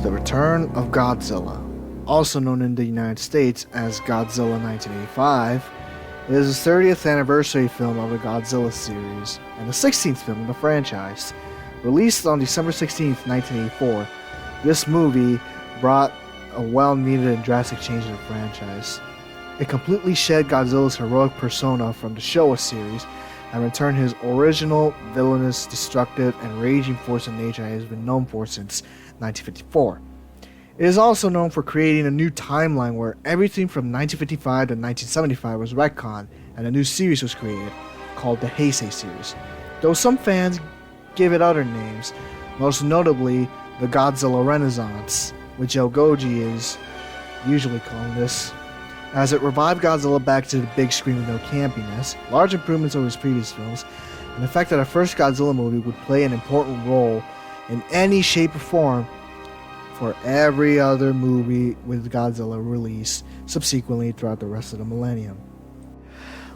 The Return of Godzilla, also known in the United States as Godzilla 1985, is the 30th anniversary film of the Godzilla series and the 16th film in the franchise. Released on December 16, 1984, this movie brought a well-needed and drastic change in the franchise. It completely shed Godzilla's heroic persona from the Showa series and returned his original, villainous, destructive, and raging force of nature he has been known for since 1954. It is also known for creating a new timeline where everything from 1955 to 1975 was retconned and a new series was created, called the Heisei series, though some fans give it other names, most notably the Godzilla Renaissance, which ElGoji is usually calling this, as it revived Godzilla back to the big screen with no campiness, large improvements over his previous films, and the fact that a first Godzilla movie would play an important role in any shape or form for every other movie with Godzilla released subsequently throughout the rest of the millennium.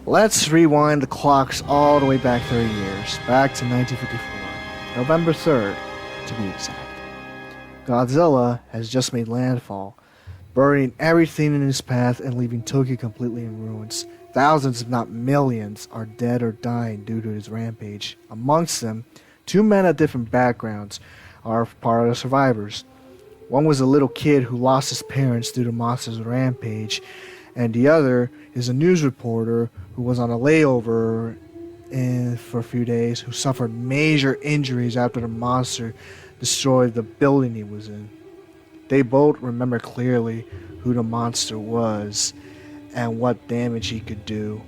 Let's rewind the clocks all the way back 30 years, back to 1954, November 3rd to be exact. Godzilla has just made landfall, burning everything in his path and leaving Tokyo completely in ruins. Thousands, if not millions, are dead or dying due to his rampage. Amongst them, two men of different backgrounds are part of the survivors. One was a little kid who lost his parents due to monster's rampage, and the other is a news reporter who was on a layover for a few days, who suffered major injuries after the monster destroyed the building he was in. They both remember clearly who the monster was and what damage he could do.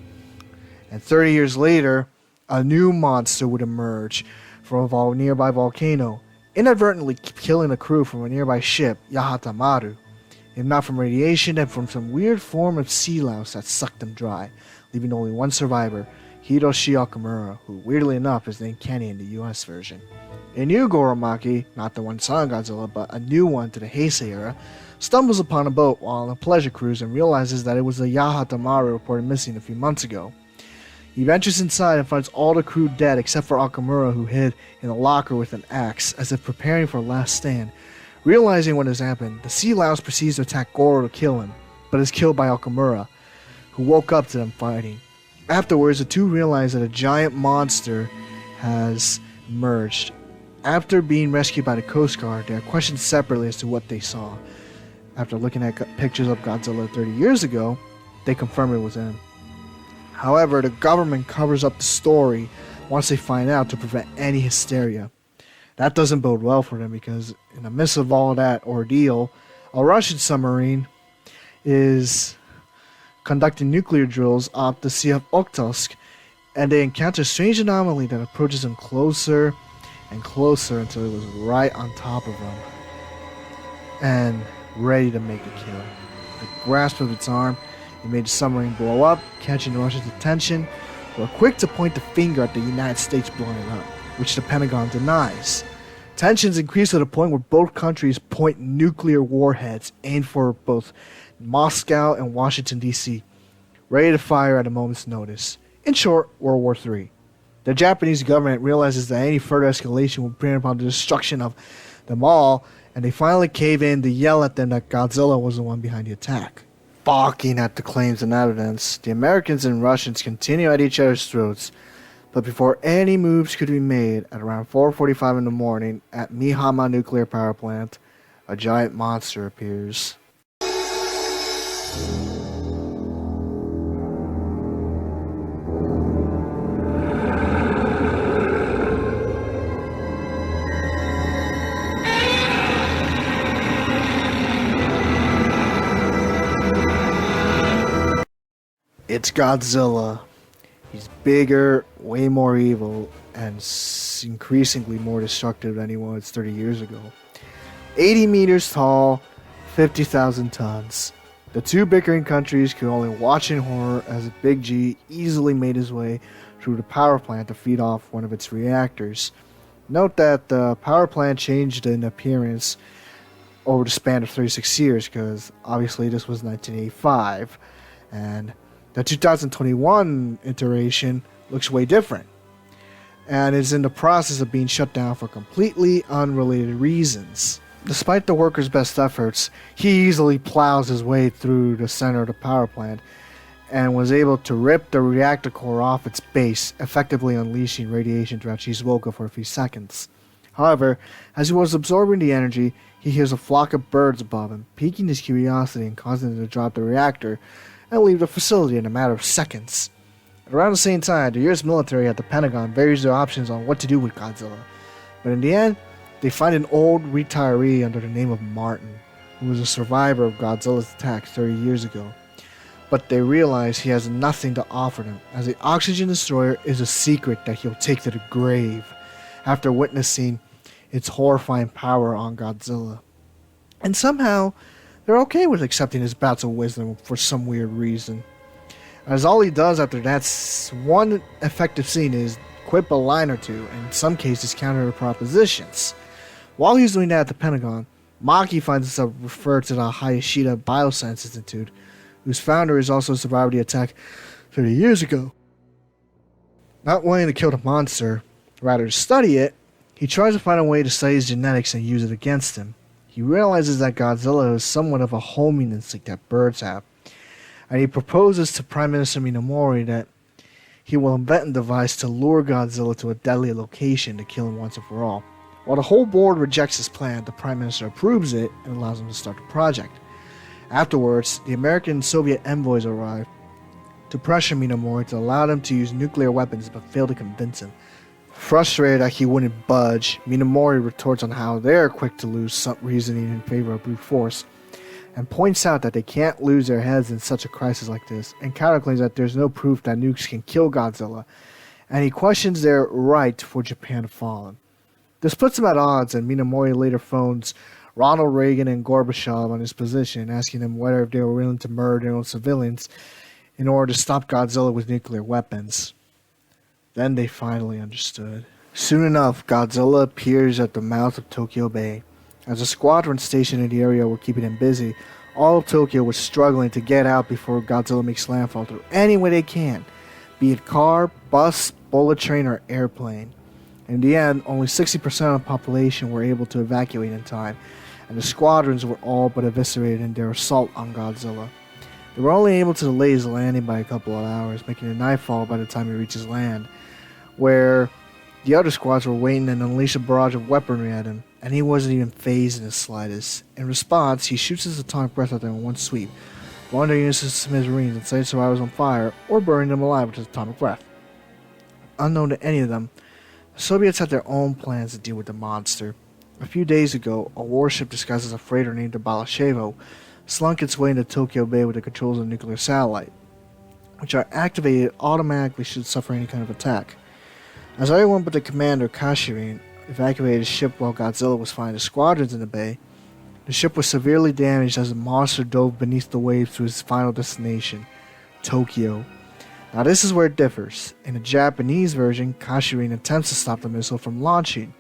And 30 years later, a new monster would emerge from a nearby volcano, inadvertently killing a crew from a nearby ship, Yahatamaru, if not from radiation, then from some weird form of sea louse that sucked them dry, leaving only one survivor, Hiroshi Okamura, who weirdly enough is named Kenny in the US version. A new Goromaki, not the one Son Godzilla, but a new one to the Heisei era, stumbles upon a boat while on a pleasure cruise and realizes that it was the Yahatamaru reported missing a few months ago. He ventures inside and finds all the crew dead except for Okamura, who hid in a locker with an axe, as if preparing for a last stand. Realizing what has happened, the sea louse proceeds to attack Goro to kill him, but is killed by Okamura, who woke up to them fighting. Afterwards, the two realize that a giant monster has emerged. After being rescued by the Coast Guard, they are questioned separately as to what they saw. After looking at pictures of Godzilla 30 years ago, they confirm it was him. However, the government covers up the story once they find out to prevent any hysteria. That doesn't bode well for them because in the midst of all that ordeal, a Russian submarine is conducting nuclear drills off the Sea of Okhotsk, and they encounter a strange anomaly that approaches them closer and closer until it was right on top of them and ready to make a kill. The grasp of its arm, it made the submarine blow up, catching the Russians' attention, who are quick to point the finger at the United States blowing it up, which the Pentagon denies. Tensions increase to the point where both countries point nuclear warheads aimed for both Moscow and Washington, D.C., ready to fire at a moment's notice. In short, World War III. The Japanese government realizes that any further escalation will bring upon the destruction of them all, and they finally cave in to yell at them that Godzilla was the one behind the attack. Balking at the claims and evidence, the Americans and Russians continue at each other's throats, but before any moves could be made, at around 4:45 in the morning at Mihama Nuclear Power Plant, a giant monster appears. It's Godzilla. He's bigger, way more evil, and increasingly more destructive than he was 30 years ago. 80 meters tall, 50,000 tons. The two bickering countries could only watch in horror as Big G easily made his way through the power plant to feed off one of its reactors. Note that the power plant changed in appearance over the span of 36 years, because obviously this was 1985, and the 2021 iteration looks way different, and is in the process of being shut down for completely unrelated reasons. Despite the workers' best efforts, he easily plows his way through the center of the power plant and was able to rip the reactor core off its base, effectively unleashing radiation throughout Shizuoka for a few seconds. However, as he was absorbing the energy, he hears a flock of birds above him, piquing his curiosity and causing him to drop the reactor and leave the facility in a matter of seconds. At around the same time, the US military at the Pentagon varies their options on what to do with Godzilla, but in the end, they find an old retiree under the name of Martin, who was a survivor of Godzilla's attack 30 years ago. But they realize he has nothing to offer them, as the oxygen destroyer is a secret that he'll take to the grave after witnessing its horrifying power on Godzilla. And somehow, they're okay with accepting his bouts of wisdom for some weird reason. As all he does after that one effective scene is quip a line or two, and in some cases counter the propositions. While he's doing that at the Pentagon, Maki finds himself referred to the Hayashida Bioscience Institute, whose founder is also a survivor of the attack 30 years ago. Not wanting to kill the monster, rather to study it, he tries to find a way to study his genetics and use it against him. He realizes that Godzilla is somewhat of a homing instinct that birds have, and he proposes to Prime Minister Minamori that he will invent a device to lure Godzilla to a deadly location to kill him once and for all. While the whole board rejects his plan, the Prime Minister approves it and allows him to start the project. Afterwards, the American and Soviet envoys arrive to pressure Minamori to allow them to use nuclear weapons, but fail to convince him. Frustrated that he wouldn't budge, Minamori retorts on how they're quick to lose some reasoning in favor of brute force, and points out that they can't lose their heads in such a crisis like this, and counterclaims that there's no proof that nukes can kill Godzilla, and he questions their right for Japan to fall him. This puts him at odds, and Minamori later phones Ronald Reagan and Gorbachev on his position, asking them whether they were willing to murder their own civilians in order to stop Godzilla with nuclear weapons. Then they finally understood. Soon enough, Godzilla appears at the mouth of Tokyo Bay. As a squadron stationed in the area were keeping him busy, all of Tokyo was struggling to get out before Godzilla makes landfall through any way they can, be it car, bus, bullet train, or airplane. In the end, only 60% of the population were able to evacuate in time, and the squadrons were all but eviscerated in their assault on Godzilla. They were only able to delay his landing by a couple of hours, making it nightfall by the time he reaches land, where the other squads were waiting and unleashed a barrage of weaponry at him, and he wasn't even phased in the slightest. In response, he shoots his atomic breath at them in one sweep, blowing their units to smithereens and setting survivors on fire, or burning them alive with his atomic breath. Unknown to any of them, the Soviets had their own plans to deal with the monster. A few days ago, a warship disguised as a freighter named the Balashevo slunk its way into Tokyo Bay with the controls of a nuclear satellite, which are activated automatically should suffer any kind of attack. As everyone but the commander, Kashirin, evacuated his ship while Godzilla was finding the squadrons in the bay, the ship was severely damaged as the monster dove beneath the waves to its final destination, Tokyo. Now this is where it differs. In the Japanese version, Kashirin attempts to stop the missile from launching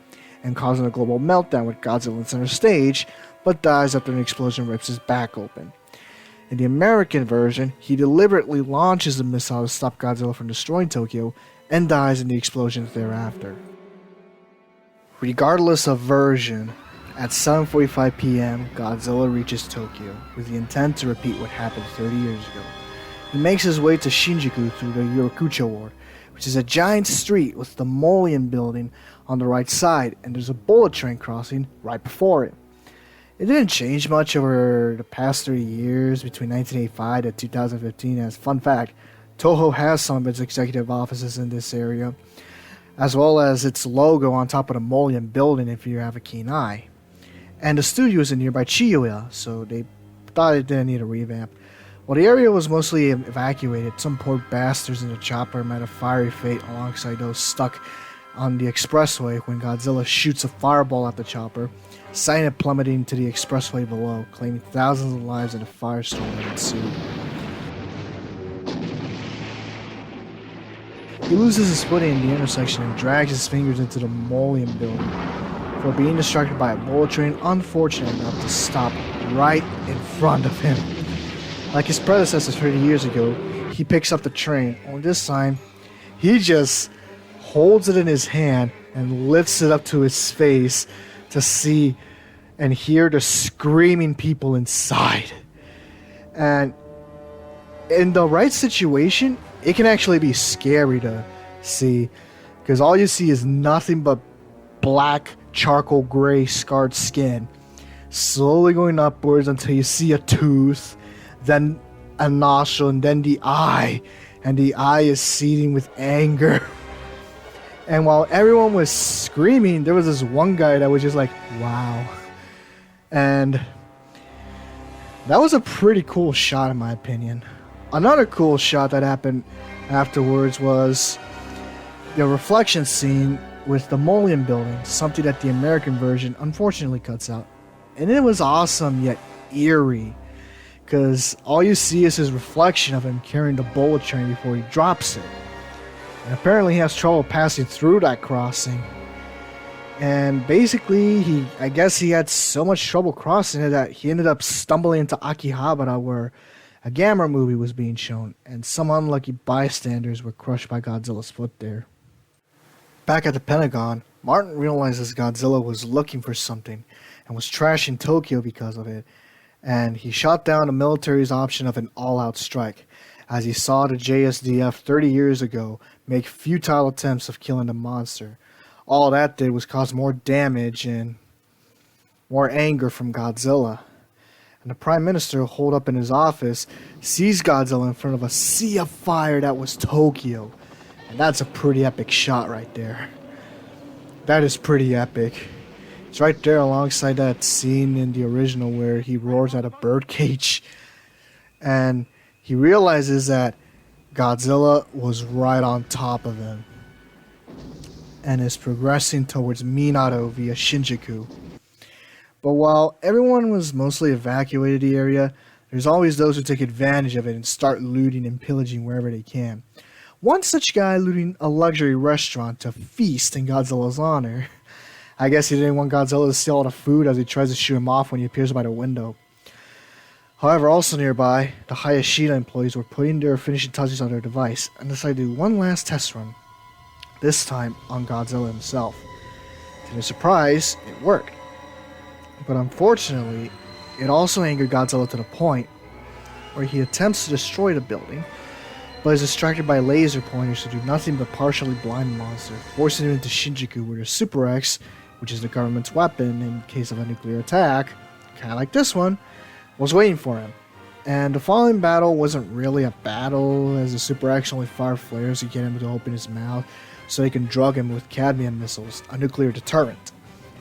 and causing a global meltdown with Godzilla in center stage, but dies after an explosion rips his back open. In the American version, he deliberately launches the missile to stop Godzilla from destroying Tokyo and dies in the explosions thereafter. Regardless of version, at 7:45 p.m., Godzilla reaches Tokyo with the intent to repeat what happened 30 years ago. He makes his way to Shinjuku through the Yorokucho Ward, which is a giant street with the Molian building on the right side, and there's a bullet train crossing right before it. It didn't change much over the past 30 years between 1985 to 2015, as fun fact, Toho has some of its executive offices in this area, as well as its logo on top of the Molian building if you have a keen eye. And the studio is in nearby Chiyoya, so they thought it didn't need a revamp. While the area was mostly evacuated, some poor bastards in the chopper met a fiery fate alongside those stuck on the expressway when Godzilla shoots a fireball at the chopper, sending it plummeting to the expressway below, claiming thousands of lives in a firestorm that ensued. He loses his footing in the intersection and drags his fingers into the Molian building for being distracted by a bullet train unfortunate enough to stop right in front of him. Like his predecessors 30 years ago, he picks up the train, only this time, he just holds it in his hand and lifts it up to his face to see and hear the screaming people inside. And in the right situation, it can actually be scary to see, because all you see is nothing but black, charcoal gray, scarred skin, slowly going upwards until you see a tooth, then a nostril, and then the eye. And the eye is seething with anger. And while everyone was screaming, there was this one guy that was just like, wow. And that was a pretty cool shot, in my opinion. Another cool shot that happened afterwards was the reflection scene with the Molian building, something that the American version unfortunately cuts out. And it was awesome yet eerie, because all you see is his reflection of him carrying the bullet train before he drops it. And apparently he has trouble passing through that crossing. And basically, I guess he had so much trouble crossing it that he ended up stumbling into Akihabara, where a Gamera movie was being shown, and some unlucky bystanders were crushed by Godzilla's foot there. Back at the Pentagon, Martin realizes Godzilla was looking for something and was trashing Tokyo because of it, and he shot down the military's option of an all-out strike, as he saw the JSDF 30 years ago make futile attempts of killing the monster. All that did was cause more damage and more anger from Godzilla. And the Prime Minister, holed up in his office, sees Godzilla in front of a sea of fire that was Tokyo. And that's a pretty epic shot right there. That is pretty epic. It's right there alongside that scene in the original where he roars at a birdcage. And he realizes that Godzilla was right on top of him and is progressing towards Minato via Shinjuku. But while everyone was mostly evacuated the area, there's always those who take advantage of it and start looting and pillaging wherever they can. One such guy looting a luxury restaurant to feast in Godzilla's honor. I guess he didn't want Godzilla to steal all the food as he tries to shoot him off when he appears by the window. However, also nearby, the Hayashida employees were putting their finishing touches on their device and decided to do one last test run, this time on Godzilla himself. To their surprise, it worked. But unfortunately, it also angered Godzilla to the point where he attempts to destroy the building, but is distracted by laser pointers to do nothing but partially blind the monster, forcing him into Shinjuku, where the Super X, which is the government's weapon in case of a nuclear attack, kind of like this one, was waiting for him. And the following battle wasn't really a battle, as the Super X only fired flares to get him to open his mouth so they can drug him with cadmium missiles, a nuclear deterrent.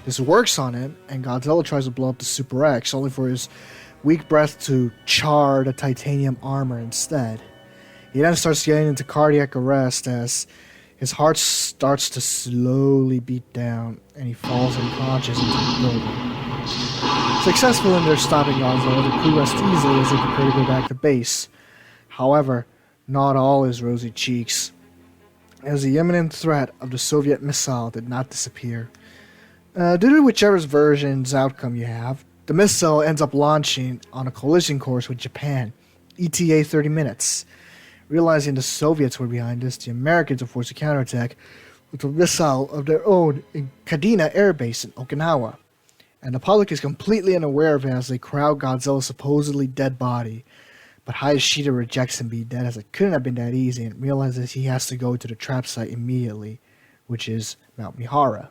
This works on it, and Godzilla tries to blow up the Super X, only for his weak breath to char the titanium armor instead. He then starts getting into cardiac arrest as his heart starts to slowly beat down, and he falls unconscious into the building. Successful in their stopping Godzilla, the crew rests easily as they prepare to go back to base. However, not all is rosy cheeks, as the imminent threat of the Soviet missile did not disappear. Due to whichever version's outcome you have, the missile ends up launching on a collision course with Japan, ETA 30 minutes. Realizing the Soviets were behind this, the Americans are forced to counterattack with a missile of their own in Kadena Air Base in Okinawa. And the public is completely unaware of it as they crowd Godzilla's supposedly dead body. But Hayashida rejects him being dead, as it couldn't have been that easy, and realizes he has to go to the trap site immediately, which is Mount Mihara.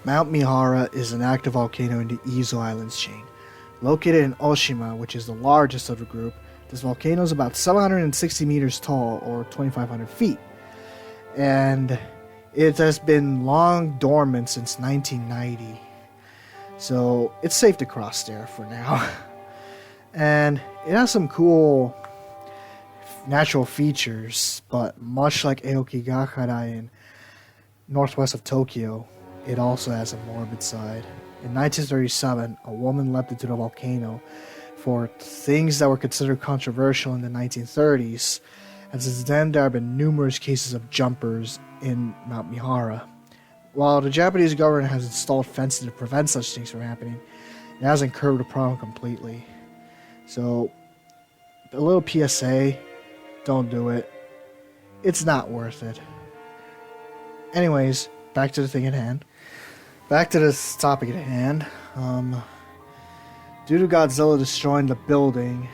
Mount Mihara is an active volcano in the Izu Islands chain. Located in Oshima, which is the largest of the group, this volcano is about 760 meters tall, or 2,500 feet. And it has been long dormant since 1990. So it's safe to cross there for now. And it has some cool natural features, but much like Aokigahara in northwest of Tokyo, it also has a morbid side. In 1937, a woman leapt into the volcano for things that were considered controversial in the 1930s, and since then there have been numerous cases of jumpers in Mount Mihara. While the Japanese government has installed fences to prevent such things from happening, it hasn't curbed the problem completely. So, a little PSA, don't do it. It's not worth it. Anyways, back to the thing at hand. Back to this topic at hand. Due to Godzilla destroying the building,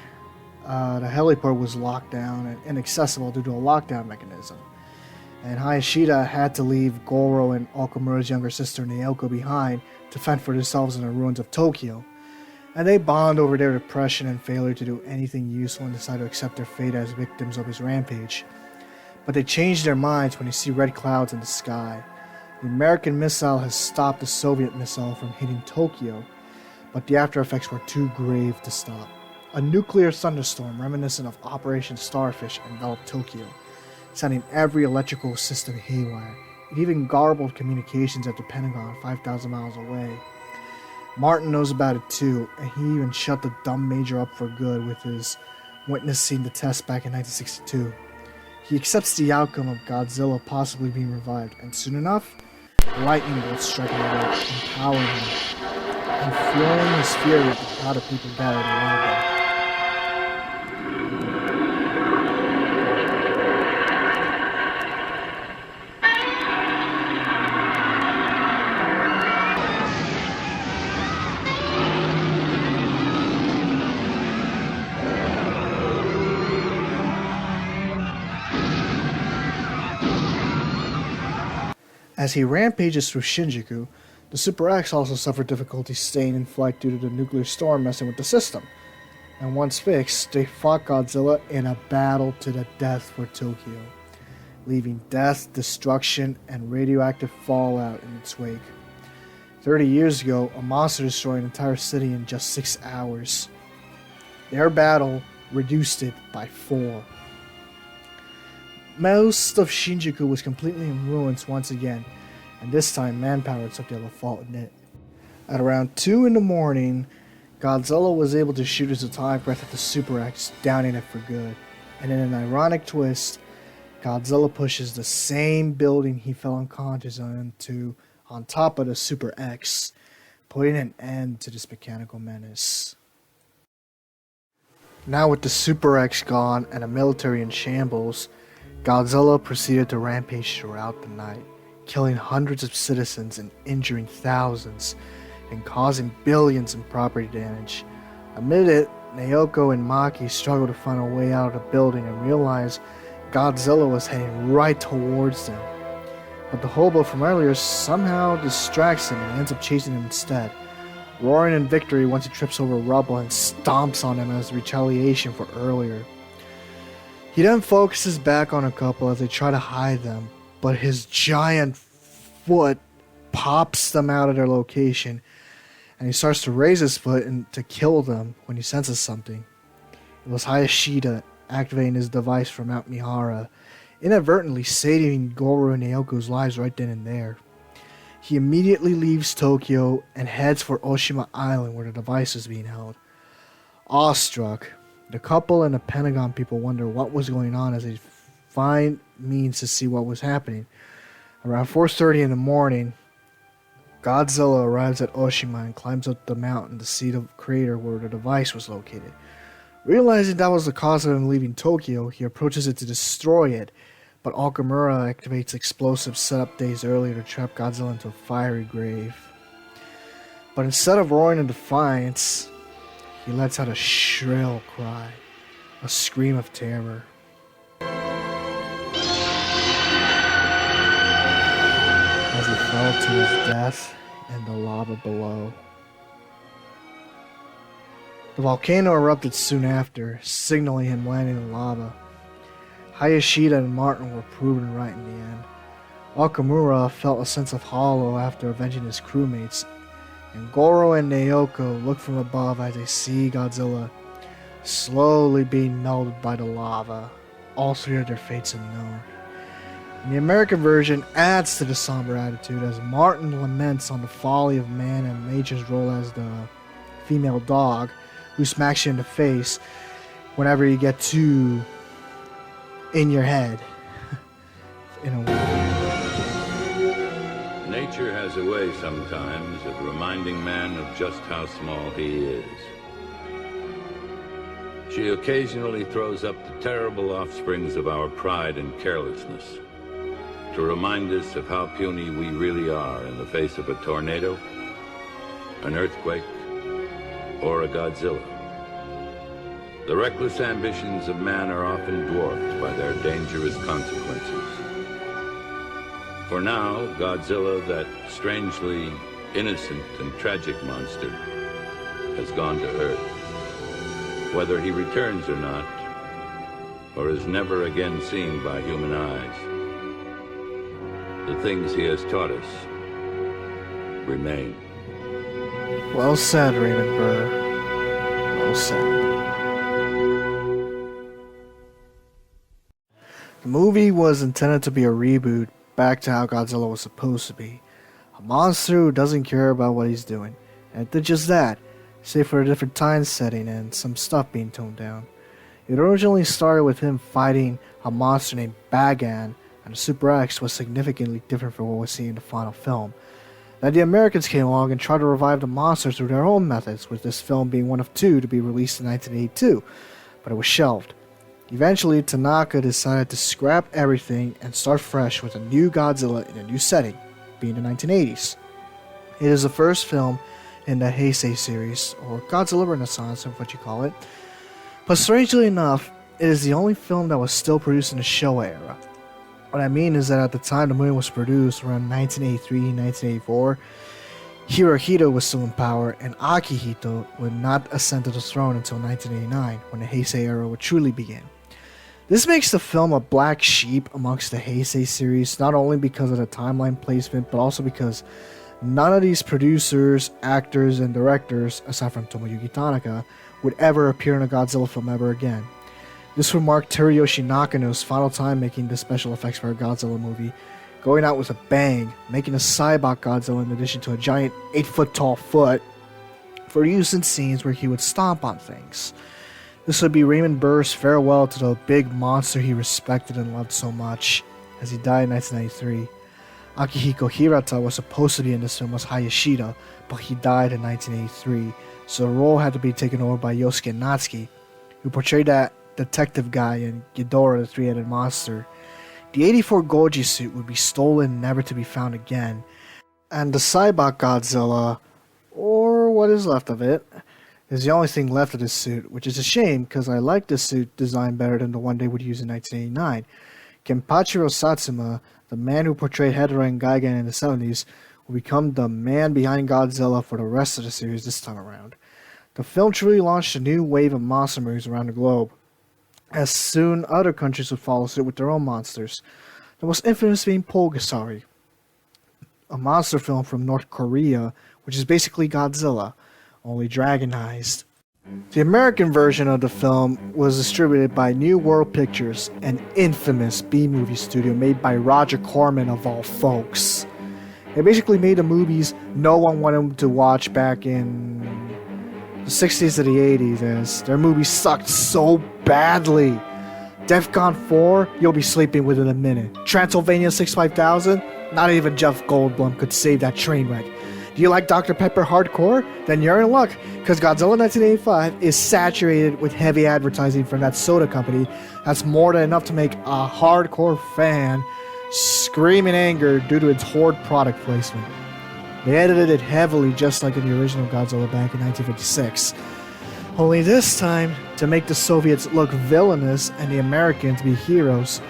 the heliport was locked down and inaccessible due to a lockdown mechanism. And Hayashida had to leave Goro and Okamura's younger sister Naoko behind to fend for themselves in the ruins of Tokyo. And they bond over their depression and failure to do anything useful and decide to accept their fate as victims of his rampage. But they change their minds when they see red clouds in the sky. The American missile has stopped the Soviet missile from hitting Tokyo, but the after effects were too grave to stop. A nuclear thunderstorm reminiscent of Operation Starfish enveloped Tokyo, sending every electrical system haywire. It even garbled communications at the Pentagon 5,000 miles away. Martin knows about it too, and he even shut the dumb major up for good with his witnessing the test back in 1962. He accepts the outcome of Godzilla possibly being revived, and soon enough, lightning bolts strike him away, empowering him, and fueling his fury at the crowd of people gathered around him. As he rampages through Shinjuku, the Super X also suffered difficulty staying in flight due to the nuclear storm messing with the system. And once fixed, they fought Godzilla in a battle to the death for Tokyo, leaving death, destruction, and radioactive fallout in its wake. 30 years ago, a monster destroyed an entire city in just 6 hours. Their battle reduced it by 4. Most of Shinjuku was completely in ruins once again, and this time manpower took the fault in it. At around 2 in the morning, Godzilla was able to shoot his atomic breath at the Super X, downing it for good. And in an ironic twist, Godzilla pushes the same building he fell unconscious onto on top of the Super X, putting an end to this mechanical menace. Now with the Super X gone and the military in shambles, Godzilla proceeded to rampage throughout the night, killing hundreds of citizens and injuring thousands, and causing billions in property damage. Amid it, Naoko and Maki struggle to find a way out of the building and realize Godzilla was heading right towards them. But the hobo from earlier somehow distracts him and ends up chasing him instead, roaring in victory once he trips over rubble and stomps on him as retaliation for earlier. He then focuses back on a couple as they try to hide them, but his giant foot pops them out of their location, and he starts to raise his foot to kill them when he senses something. It was Hayashida activating his device from Mount Mihara, inadvertently saving Goro and Naoko's lives right then and there. He immediately leaves Tokyo and heads for Oshima Island where the device is being held. Awestruck, the couple and the Pentagon people wonder what was going on as they find means to see what was happening. Around 4:30 in the morning, Godzilla arrives at Oshima and climbs up the mountain to see the crater where the device was located. Realizing that was the cause of him leaving Tokyo, he approaches it to destroy it, but Okamura activates explosives set up days earlier to trap Godzilla into a fiery grave. But instead of roaring in defiance, he lets out a shrill cry, a scream of terror. As he fell to his death in the lava below. The volcano erupted soon after, signaling him landing in lava. Hayashida and Martin were proven right in the end. Okamura felt a sense of hollow after avenging his crewmates, and Goro and Naoko look from above as they see Godzilla slowly being melted by the lava. All 3 of their fates unknown. And the American version adds to the somber attitude as Martin laments on the folly of man and Major's role as the female dog who smacks you in the face whenever you get too in your head. In a way. Nature has a way sometimes of reminding man of just how small he is. She occasionally throws up the terrible offsprings of our pride and carelessness. to remind us of how puny we really are in the face of a tornado, an earthquake, or a Godzilla. The reckless ambitions of man are often dwarfed by their dangerous consequences. For now, Godzilla, that strangely innocent and tragic monster, has gone to Earth. Whether he returns or not, or is never again seen by human eyes, the things he has taught us remain. Well said, Raymond Burr. Well said. The movie was intended to be a reboot back to how Godzilla was supposed to be. A monster who doesn't care about what he's doing. And it did just that, save for a different time setting and some stuff being toned down. It originally started with him fighting a monster named Bagan, and the Super X was significantly different from what was seen in the final film. Then the Americans came along and tried to revive the monster through their own methods, with this film being one of two to be released in 1982, but it was shelved. Eventually, Tanaka decided to scrap everything and start fresh with a new Godzilla in a new setting, being the 1980s. It is the first film in the Heisei series, or Godzilla Renaissance, or what you call it. But strangely enough, it is the only film that was still produced in the Showa era. What I mean is that at the time the movie was produced, around 1983-1984, Hirohito was still in power, and Akihito would not ascend to the throne until 1989, when the Heisei era would truly begin. This makes the film a black sheep amongst the Heisei series, not only because of the timeline placement, but also because none of these producers, actors, and directors, aside from Tomoyuki Tanaka, would ever appear in a Godzilla film ever again. This would mark Teruyoshi Nakano's final time making the special effects for a Godzilla movie, going out with a bang, making a Cybok Godzilla in addition to a giant 8-foot-tall foot for use in scenes where he would stomp on things. This would be Raymond Burr's farewell to the big monster he respected and loved so much, as he died in 1993. Akihiko Hirata was supposed to be in this film as Hayashida, but he died in 1983, so the role had to be taken over by Yosuke Natsuki, who portrayed that detective guy in Ghidorah the Three-Headed Monster. The 84 Goji suit would be stolen, never to be found again, and the Cybok Godzilla, or what is left of it, is the only thing left of this suit, which is a shame because I like this suit design better than the one they would use in 1989. Kenpachiro Satsuma, the man who portrayed Hedorah and Gigan in the 70s, will become the man behind Godzilla for the rest of the series this time around. The film truly launched a new wave of monster movies around the globe, as soon other countries would follow suit with their own monsters, the most infamous being Pulgasari, a monster film from North Korea, which is basically Godzilla, only dragonized. The American version of the film was distributed by New World Pictures, an infamous B-movie studio made by Roger Corman of all folks. They basically made the movies no one wanted to watch back in the 60s to the 80s, as their movies sucked so badly. DEFCON 4, you'll be sleeping within a minute. Transylvania 65000, not even Jeff Goldblum could save that train wreck. Do you like Dr. Pepper hardcore? Then you're in luck, because Godzilla 1985 is saturated with heavy advertising from that soda company that's more than enough to make a hardcore fan scream in anger due to its horrid product placement. They edited it heavily just like in the original Godzilla back in 1956. Only this time to make the Soviets look villainous and the Americans be heroes,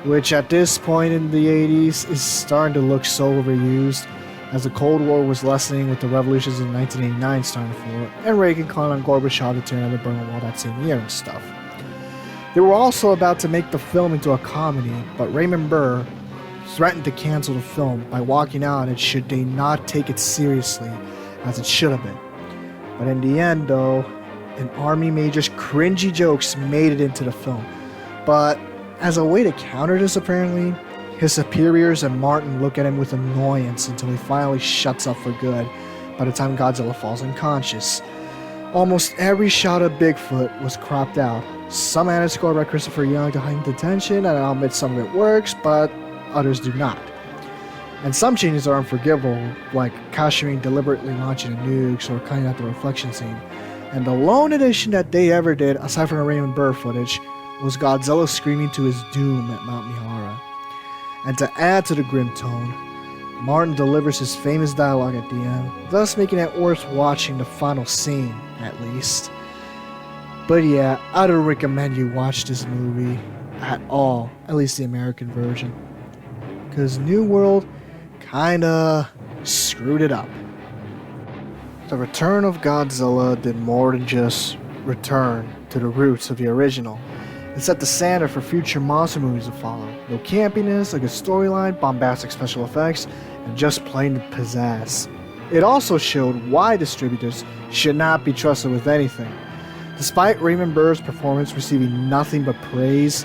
which at this point in the 80s is starting to look so overused, as the Cold War was lessening with the revolutions in 1989 starting to fall, and Reagan calling on Gorbachev to tear down the Berlin Wall that same year and stuff. They were also about to make the film into a comedy, but Raymond Burr threatened to cancel the film by walking out and should they not take it seriously as it should have been. But in the end though, an army major's cringy jokes made it into the film. But as a way to counter this apparently, his superiors and Martin look at him with annoyance until he finally shuts up for good by the time Godzilla falls unconscious. Almost every shot of Bigfoot was cropped out. Some added score by Christopher Young to heighten the tension, and I'll admit some of it works, but others do not. And some changes are unforgivable, like Kashirin deliberately launching nukes or cutting out the reflection scene. And the lone addition that they ever did, aside from the Raymond Burr footage, was Godzilla screaming to his doom at Mount Mihara. And to add to the grim tone, Martin delivers his famous dialogue at the end, thus making it worth watching the final scene, at least. But yeah, I don't recommend you watch this movie at all, at least the American version, because New World kinda screwed it up. The Return of Godzilla did more than just return to the roots of the original. It set the standard for future monster movies to follow. No campiness, a good storyline, bombastic special effects, and just plain pizzazz. It also showed why distributors should not be trusted with anything. Despite Raymond Burr's performance receiving nothing but praise,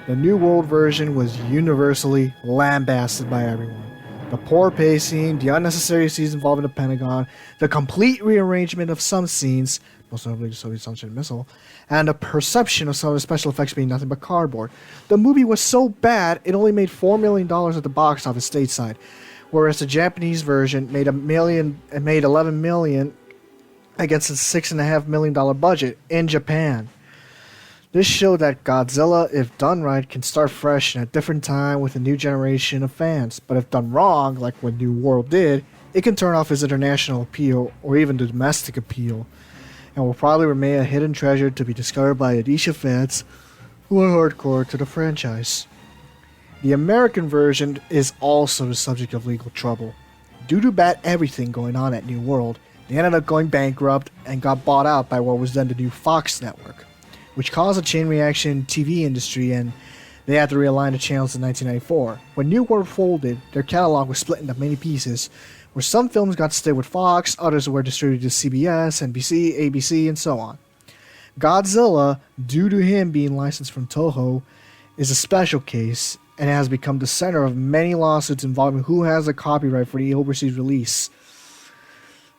the New World version was universally lambasted by everyone. The poor pacing, the unnecessary scenes involving the Pentagon, the complete rearrangement of some scenes, most notably the Soviet Sunshine Missile, and the perception of some of the special effects being nothing but cardboard. The movie was so bad, it only made $4 million at the box office stateside, whereas the Japanese version made $11 million against a $6.5 million budget in Japan. This showed that Godzilla, if done right, can start fresh in a different time with a new generation of fans. But if done wrong, like what New World did, it can turn off its international appeal or even the domestic appeal, and will probably remain a hidden treasure to be discovered by a niche of fans who are hardcore to the franchise. The American version is also the subject of legal trouble. Due to bad everything going on at New World, they ended up going bankrupt and got bought out by what was then the new Fox network, which caused a chain reaction in the TV industry, and they had to realign the channels in 1994. When New World folded, their catalog was split into many pieces, where some films got to stay with Fox, others were distributed to CBS, NBC, ABC, and so on. Godzilla, due to him being licensed from Toho, is a special case, and has become the center of many lawsuits involving who has the copyright for the overseas release.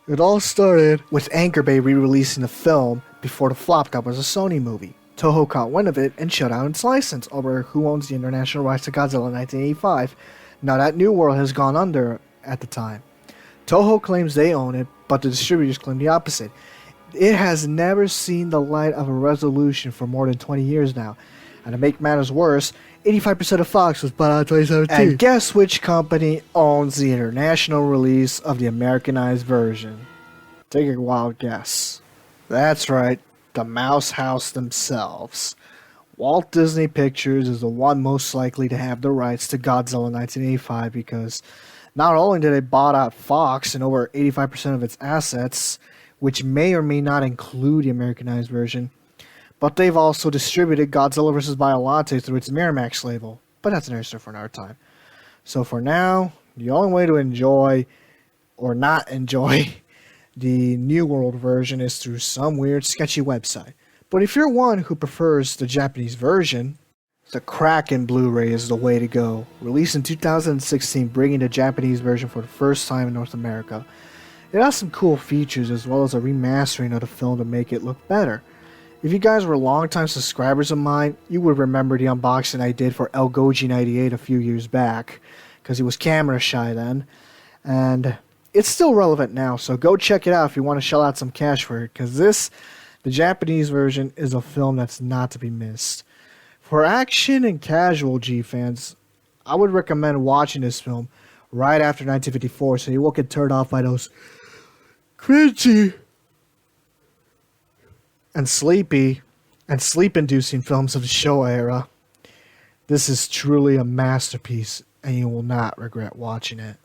It all started with Anchor Bay re-releasing the film before the flop that was a Sony movie. Toho caught wind of it and shut down its license over who owns the international rights to Godzilla 1985, now that New World has gone under at the time. Toho claims they own it, but the distributors claim the opposite. It has never seen the light of a resolution for more than 20 years now. And to make matters worse, 85% of Fox was bought out in 2017. And guess which company owns the international release of the Americanized version? Take a wild guess. That's right, the Mouse House themselves. Walt Disney Pictures is the one most likely to have the rights to Godzilla 1985 because not only did they bought out Fox and over 85% of its assets, which may or may not include the Americanized version, but they've also distributed Godzilla vs. Biollante through its Miramax label. But that's another story for another time. So for now, the only way to enjoy or not enjoy the New World version is through some weird sketchy website. But if you're one who prefers the Japanese version, the Kraken Blu-ray is the way to go. Released in 2016, bringing the Japanese version for the first time in North America. It has some cool features as well as a remastering of the film to make it look better. If you guys were longtime subscribers of mine, you would remember the unboxing I did for ElGoji98 a few years back, because he was camera shy then, and it's still relevant now, so go check it out if you want to shell out some cash for it, because the Japanese version, is a film that's not to be missed. For action and casual G fans, I would recommend watching this film right after 1954, so you won't get turned off by those cringy and sleepy and sleep-inducing films of the Showa era. This is truly a masterpiece, and you will not regret watching it.